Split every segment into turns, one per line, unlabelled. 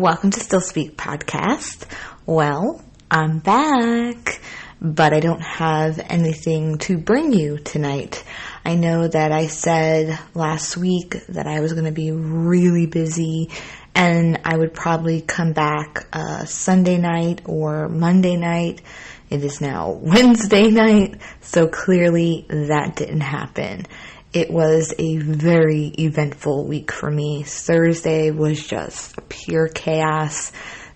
Welcome to Stillspeakpod. Well, I'm back, but I don't have anything to bring you tonight. I know that I said last week that I was going to be really busy and I would probably come back Sunday night or Monday night. It is now Wednesday night, so clearly that didn't happen. It was a very eventful week for me. Thursday was just pure chaos,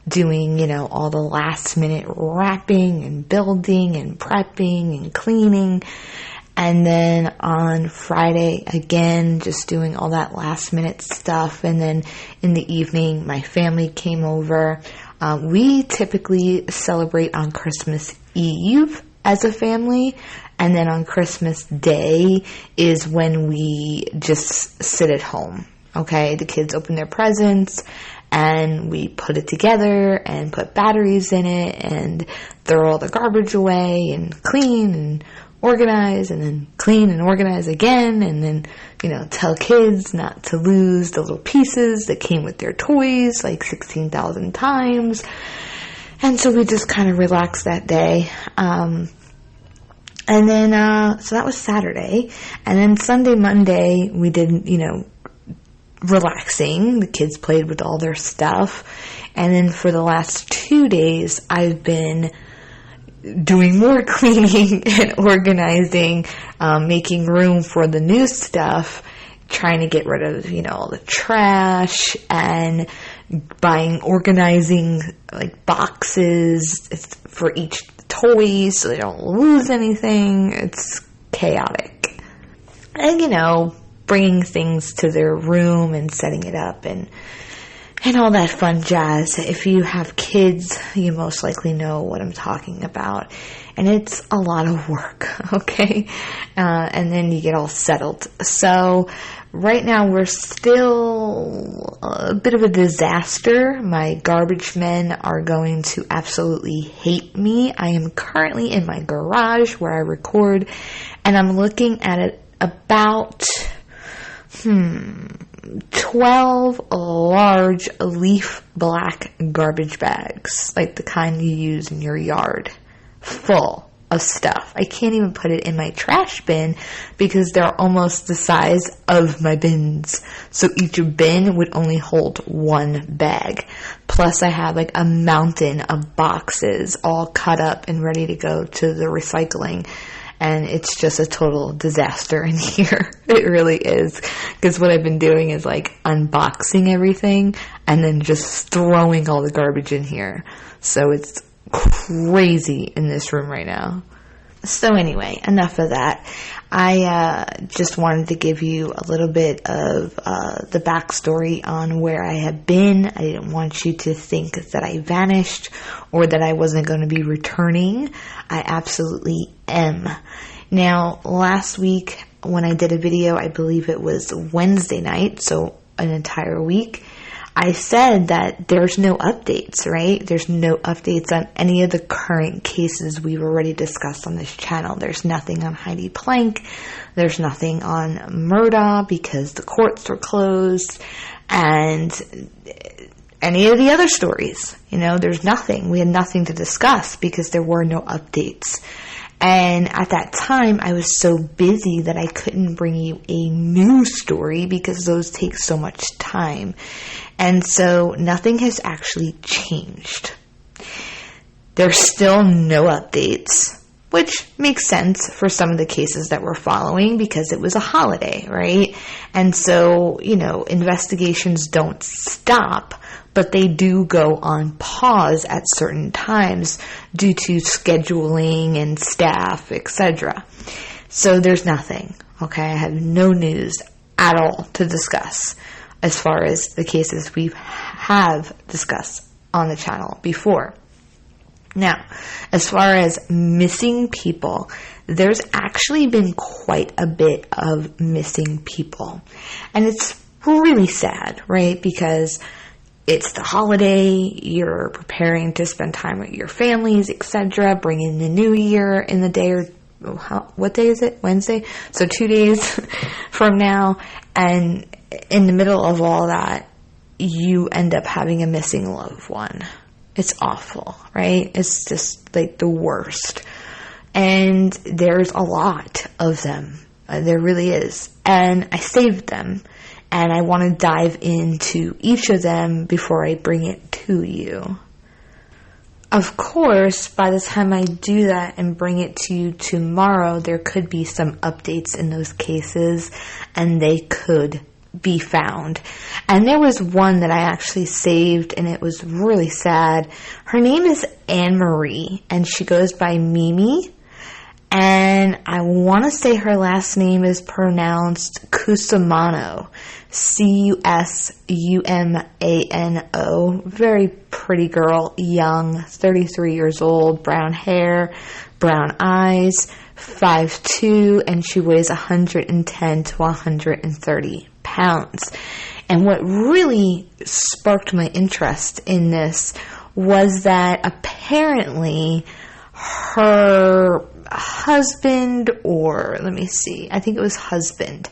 doing, all the last minute wrapping and building and prepping and cleaning. And then on Friday, again, just doing all that last minute stuff. And then in the evening, my family came over. We typically celebrate on Christmas Eve as a family. And then on Christmas Day is when we just sit at home, okay? The kids open their presents and we put it together and put batteries in it and throw all the garbage away and clean and organize and then clean and organize again and then, tell kids not to lose the little pieces that came with their toys like 16,000 times. And so we just kind of relaxed that day. And then, so that was Saturday. And then Sunday, Monday, we did, relaxing. The kids played with all their stuff. And then for the last 2 days, I've been doing more cleaning and organizing, making room for the new stuff, trying to get rid of, all the trash and organizing like boxes for each toys so they don't lose anything. It's chaotic. And, bringing things to their room and setting it up and all that fun jazz. If you have kids, you most likely know what I'm talking about. And it's a lot of work, okay? And then you get all settled. So right now we're still a bit of a disaster. My garbage men are going to absolutely hate me. I am currently in my garage where I record, and I'm looking at it about 12 large leaf black garbage bags, like the kind you use in your yard, full of stuff. I can't even put it in my trash bin because they're almost the size of my bins. So each bin would only hold one bag. Plus I have like a mountain of boxes all cut up and ready to go to the recycling. And it's just a total disaster in here. It really is. Because what I've been doing is like unboxing everything and then just throwing all the garbage in here. So it's crazy in this room right now. So anyway, enough of that. I just wanted to give you a little bit of the backstory on where I have been. I didn't want you to think that I vanished or that I wasn't going to be returning. I absolutely am. Now, last week when I did a video, I believe it was Wednesday night, so an entire week, I said that there's no updates, right? There's no updates on any of the current cases we've already discussed on this channel. There's nothing on Heidi Plank. There's nothing on Murda because the courts were closed. And any of the other stories, there's nothing. We had nothing to discuss because there were no updates. And at that time, I was so busy that I couldn't bring you a new story because those take so much time. And so nothing has actually changed. There's still no updates, which makes sense for some of the cases that we're following because it was a holiday, right? And so, investigations don't stop, but they do go on pause at certain times due to scheduling and staff, etc. So there's nothing, okay? I have no news at all to discuss as far as the cases we have discussed on the channel before. Now, as far as missing people, there's actually been quite a bit of missing people. And it's really sad, right? Because it's the holiday, you're preparing to spend time with your families, etc., bring in the new year in the day or what day is it? Wednesday? So 2 days from now. And in the middle of all that, you end up having a missing loved one. It's awful, right? It's just like the worst. And there's a lot of them. There really is. And I saved them. And I want to dive into each of them before I bring it to you. Of course, by the time I do that and bring it to you tomorrow, there could be some updates in those cases, and they could be found. And there was one that I actually saved, and it was really sad. Her name is AnneMarie, and she goes by Mimi. And I want to say her last name is pronounced Cusumano. Cusumano. Very pretty girl, young, 33 years old, brown hair, brown eyes, 5'2", and she weighs 110 to 130 pounds. And what really sparked my interest in this was that apparently her husband, or let me see, I think it was husband,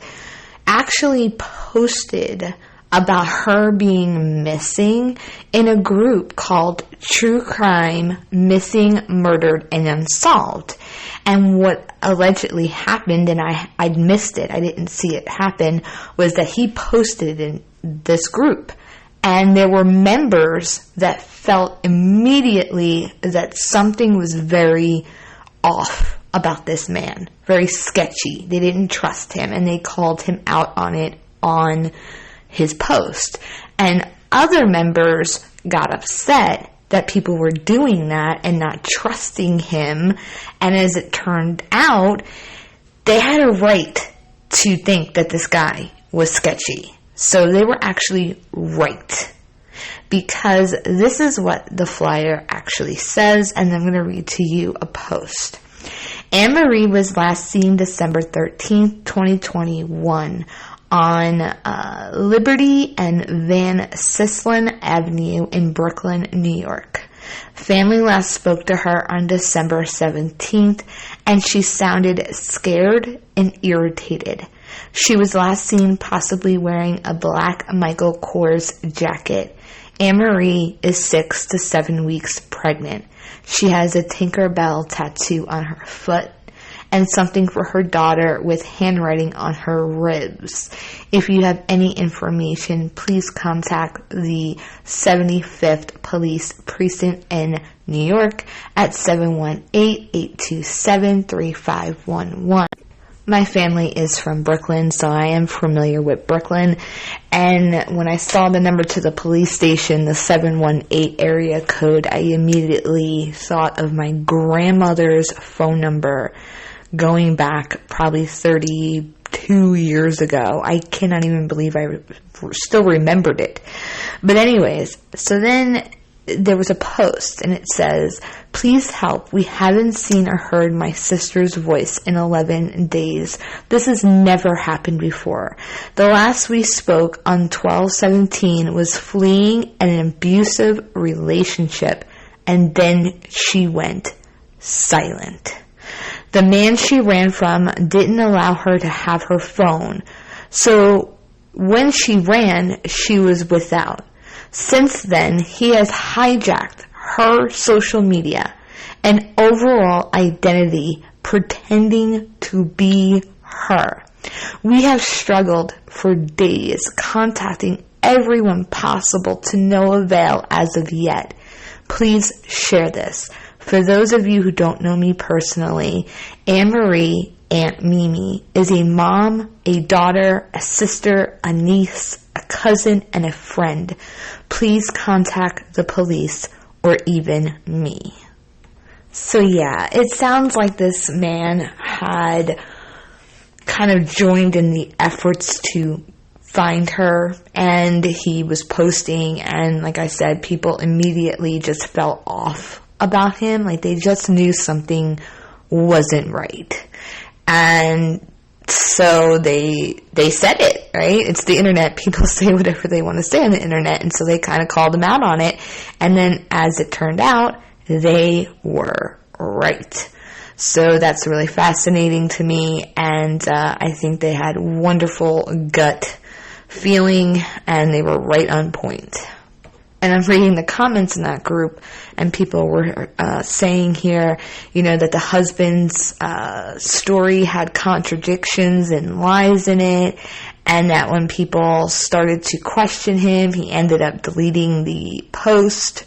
actually posted about her being missing in a group called True Crime Missing, Murdered, and Unsolved. And what allegedly happened, and I'd missed it, I didn't see it happen, was that he posted in this group. And there were members that felt immediately that something was very off about this man, very sketchy. They didn't trust him, and they called him out on it on his post. And other members got upset that people were doing that and not trusting him. And as it turned out, they had a right to think that this guy was sketchy. So they were actually right. Because this is what the flyer actually says, and I'm going to read to you a post. AnneMarie was last seen December 13th, 2021 on Liberty and Van Sislin Avenue in Brooklyn, New York. Family last spoke to her on December 17th, and she sounded scared and irritated. She was last seen possibly wearing a black Michael Kors jacket. AnneMarie is 6 to 7 weeks pregnant. She has a Tinkerbell tattoo on her foot and something for her daughter with handwriting on her ribs. If you have any information, please contact the 75th Police Precinct in New York at 718-827-3511. My family is from Brooklyn, so I am familiar with Brooklyn. And when I saw the number to the police station, the 718 area code, I immediately thought of my grandmother's phone number going back probably 32 years ago. I cannot even believe I still remembered it. But anyways, so then there was a post, and it says, "Please help. We haven't seen or heard my sister's voice in 11 days. This has never happened before. The last we spoke on 12/17 was fleeing an abusive relationship, and then she went silent. The man she ran from didn't allow her to have her phone. So when she ran, she was without. Since then, he has hijacked her social media and overall identity, pretending to be her. We have struggled for days, contacting everyone possible to no avail as of yet. Please share this. For those of you who don't know me personally, AnneMarie, Aunt Mimi, is a mom, a daughter, a sister, a niece, a cousin, and a friend. Please contact the police or even me." So yeah, it sounds like this man had kind of joined in the efforts to find her, and he was posting, and like I said, people immediately just fell off about him. Like they just knew something wasn't right. And so they said it, right? It's the internet. People say whatever they want to say on the internet. And so they kind of called him out on it. And then as it turned out, they were right. So that's really fascinating to me. And I think they had wonderful gut feeling, and they were right on point. And I'm reading the comments in that group, and people were saying here, that the husband's story had contradictions and lies in it, and that when people started to question him, he ended up deleting the post,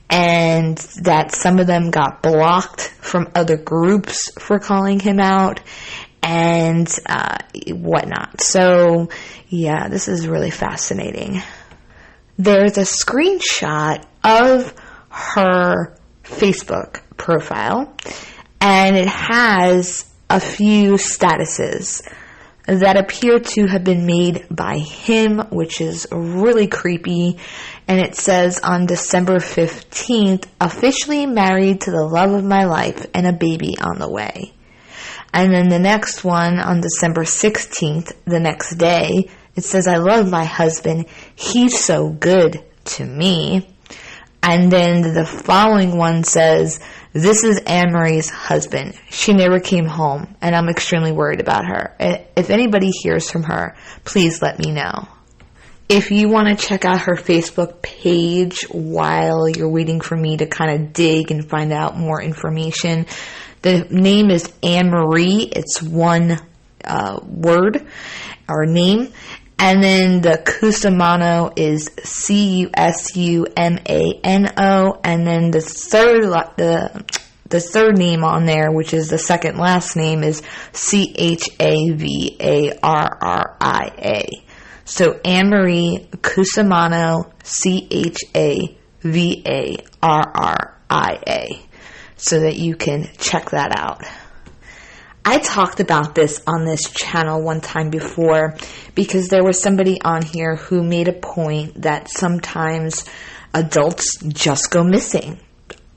and that some of them got blocked from other groups for calling him out, and whatnot. So, yeah, this is really fascinating. There's a screenshot of her Facebook profile, and it has a few statuses that appear to have been made by him, which is really creepy. And it says, on December 15th, officially married to the love of my life and a baby on the way. And then the next one, on December 16th, the next day, it says, I love my husband. He's so good to me. And then the following one says, this is AnneMarie's husband. She never came home, and I'm extremely worried about her. If anybody hears from her, please let me know. If you want to check out her Facebook page while you're waiting for me to kind of dig and find out more information, the name is AnneMarie. It's one word or name. And then the Cusumano is Cusumano, and then the third name on there, which is the second last name, is Chavarria. So AnneMarie Cusumano, Chavarria, so that you can check that out. I talked about this on this channel one time before because there was somebody on here who made a point that sometimes adults just go missing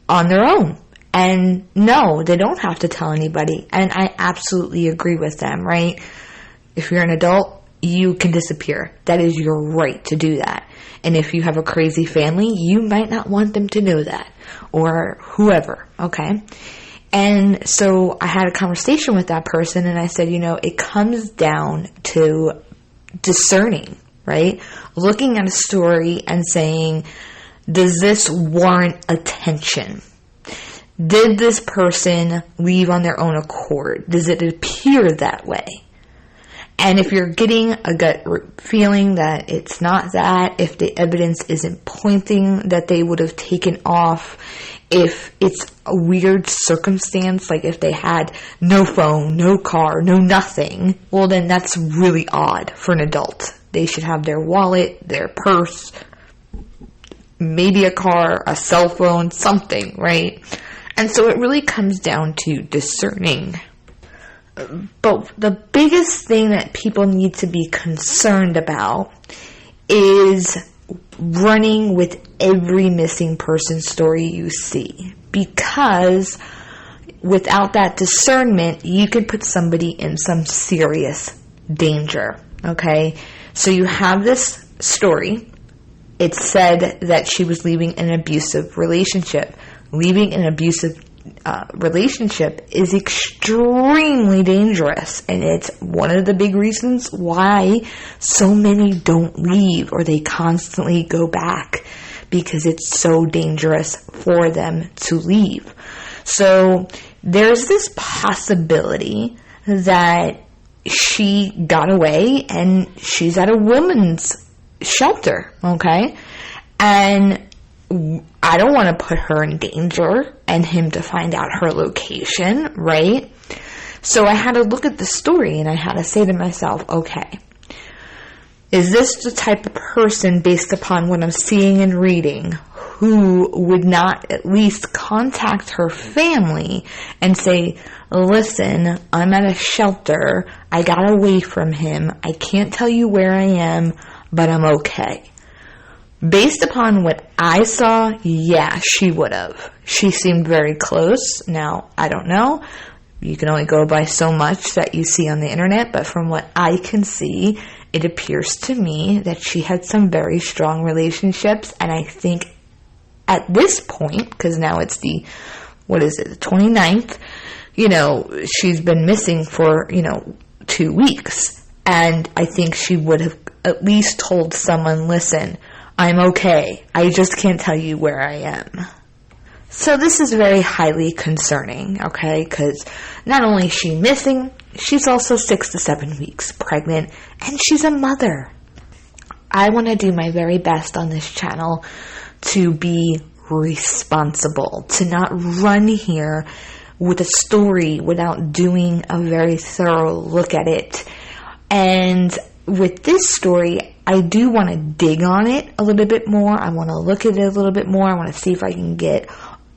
on their own. And no, they don't have to tell anybody. And I absolutely agree with them, right? If you're an adult, you can disappear. That is your right to do that. And if you have a crazy family, you might not want them to know that. Or whoever, okay? And so I had a conversation with that person, and I said, it comes down to discerning, right? Looking at a story and saying, does this warrant attention? Did this person leave on their own accord? Does it appear that way? And if you're getting a gut feeling that it's not that, if the evidence isn't pointing that they would have taken off, if it's a weird circumstance, like if they had no phone, no car, no nothing, well then that's really odd for an adult. They should have their wallet, their purse, maybe a car, a cell phone, something, right? And so it really comes down to discerning. But the biggest thing that people need to be concerned about is running with every missing person story you see. Because without that discernment, you could put somebody in some serious danger. Okay? So you have this story. It said that she was leaving an abusive relationship. Leaving an abusive relationship is extremely dangerous, and it's one of the big reasons why so many don't leave, or they constantly go back, because it's so dangerous for them to leave. So there's this possibility that she got away and she's at a woman's shelter, okay? And I don't want to put her in danger and him to find out her location, right? So I had to look at the story and I had to say to myself, okay, is this the type of person, based upon what I'm seeing and reading, who would not at least contact her family and say, listen, I'm at a shelter, I got away from him, I can't tell you where I am, but I'm okay. Based upon what I saw, yeah, she would have. She seemed very close. Now, I don't know. You can only go by so much that you see on the internet, but from what I can see, it appears to me that she had some very strong relationships, and I think at this point, because now it's the 29th, she's been missing for, 2 weeks, and I think she would have at least told someone, listen, I'm okay. I just can't tell you where I am. So this is very highly concerning, okay? Because not only is she missing, she's also 6 to 7 weeks pregnant, and she's a mother. I want to do my very best on this channel to be responsible, to not run here with a story without doing a very thorough look at it. And with this story, I do want to dig on it a little bit more. I want to look at it a little bit more. I want to see if I can get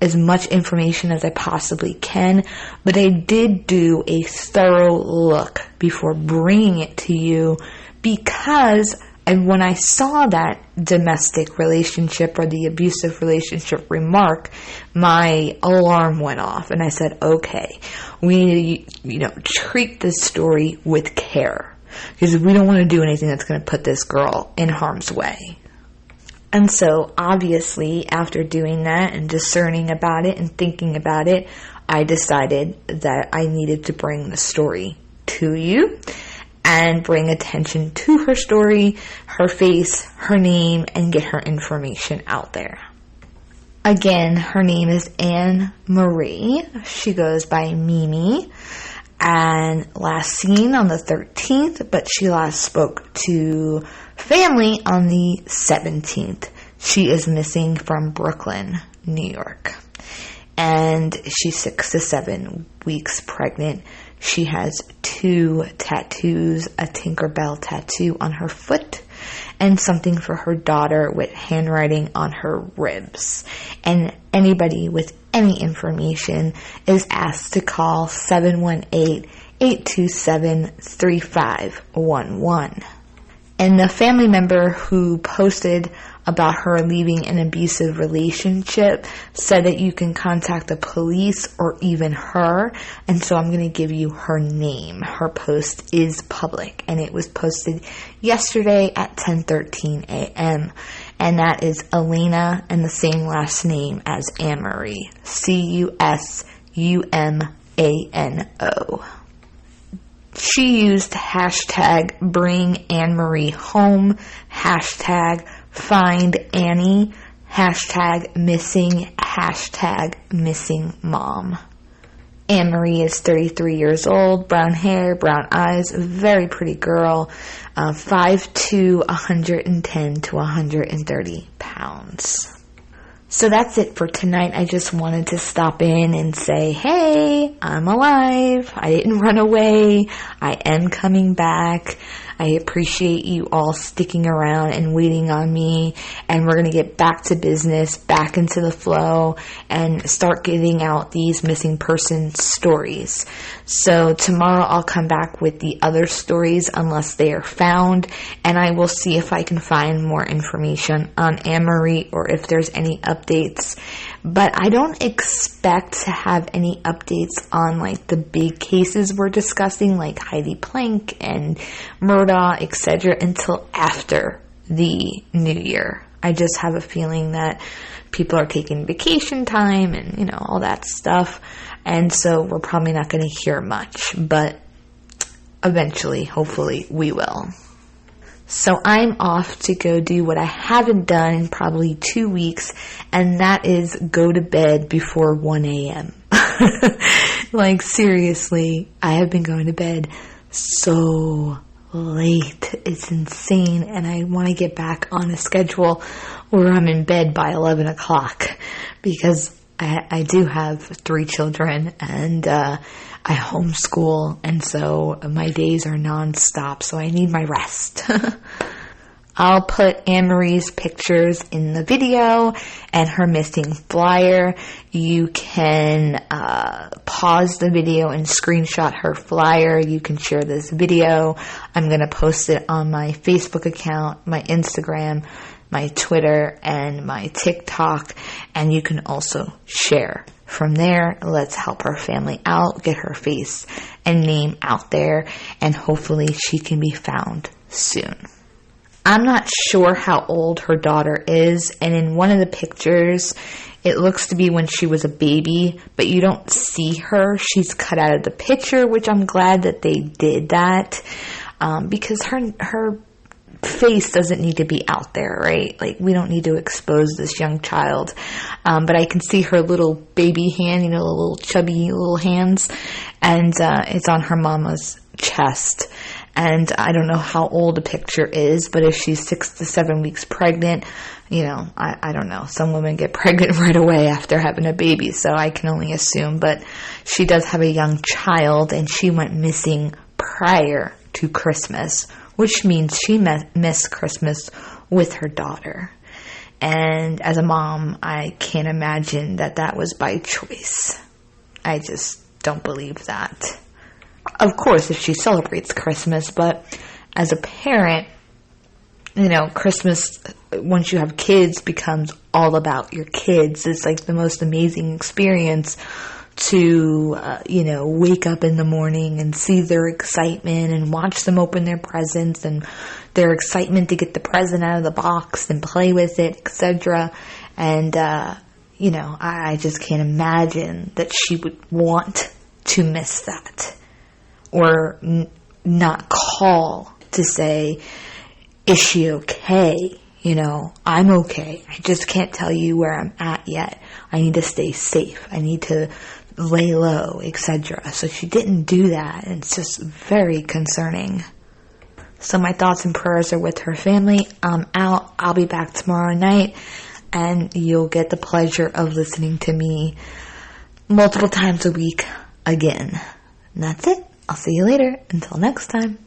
as much information as I possibly can. But I did do a thorough look before bringing it to you, because when I saw that domestic relationship or the abusive relationship remark, my alarm went off, and I said, okay, we need to, treat this story with care, because we don't want to do anything that's going to put this girl in harm's way. And so, obviously, after doing that and discerning about it and thinking about it, I decided that I needed to bring the story to you and bring attention to her story, her face, her name, and get her information out there. Again, her name is AnneMarie. She goes by Mimi, and last seen on the 13th, but she last spoke to family on the 17th. She is missing from Brooklyn, New York, and she's 6 to 7 weeks pregnant. She has 2 tattoos, a Tinkerbell tattoo on her foot, and something for her daughter with handwriting on her ribs. And anybody with any information is asked to call 718-827-3511. And the family member who posted about her leaving an abusive relationship said that you can contact the police or even her. And so I'm going to give you her name. Her post is public, and it was posted yesterday at 10:13 a.m. And that is Elena, and the same last name as AnneMarie. Cusumano. She used hashtag bring AnneMarie home, hashtag find Annie, hashtag missing, hashtag missing mom. AnneMarie is 33 years old, brown hair, brown eyes, very pretty girl, 5'2", 110 to 130 pounds. So that's it for tonight. I just wanted to stop in and say, hey, I'm alive. I didn't run away. I am coming back. I appreciate you all sticking around and waiting on me. And we're going to get back to business, back into the flow, and start getting out these missing person stories. So tomorrow I'll come back with the other stories unless they are found. And I will see if I can find more information on AnneMarie or if there's any updates. But I don't expect to have any updates on like the big cases we're discussing, like Heidi Plank and Murdaugh, etc., until after the new year. I just have a feeling that people are taking vacation time and, all that stuff. And so we're probably not going to hear much, but eventually, hopefully, we will. So I'm off to go do what I haven't done in probably 2 weeks, and that is go to bed before 1 a.m. Like, seriously, I have been going to bed so late. It's insane, and I want to get back on a schedule where I'm in bed by 11 o'clock, because I do have 3 children, and I homeschool, and so my days are nonstop, so I need my rest. I'll put AnneMarie's pictures in the video and her missing flyer. You can pause the video and screenshot her flyer. You can share this video. I'm going to post it on my Facebook account, my Instagram, my Twitter, and my TikTok, and you can also share. From there, let's help our family out, get her face and name out there, and hopefully she can be found soon. I'm not sure how old her daughter is, and in one of the pictures, it looks to be when she was a baby, but you don't see her. She's cut out of the picture, which I'm glad that they did that, because her face doesn't need to be out there, right? Like, we don't need to expose this young child. But I can see her little baby hand, little chubby little hands, and it's on her mama's chest. And I don't know how old the picture is, but if she's 6 to 7 weeks pregnant, I don't know. Some women get pregnant right away after having a baby, so I can only assume. But she does have a young child, and she went missing prior to Christmas, which means she missed Christmas with her daughter. And as a mom, I can't imagine that was by choice. I just don't believe that. Of course, if she celebrates Christmas, but as a parent, Christmas, once you have kids, becomes all about your kids. It's like the most amazing experience to, wake up in the morning and see their excitement and watch them open their presents and their excitement to get the present out of the box and play with it, etc. And, I just can't imagine that she would want to miss that. Or not call to say, is she okay? I'm okay. I just can't tell you where I'm at yet. I need to stay safe. I need to lay low, etc. So she didn't do that, and it's just very concerning. So my thoughts and prayers are with her family. I'm out. I'll be back tomorrow night, and you'll get the pleasure of listening to me multiple times a week again. And that's it. I'll see you later. Until next time.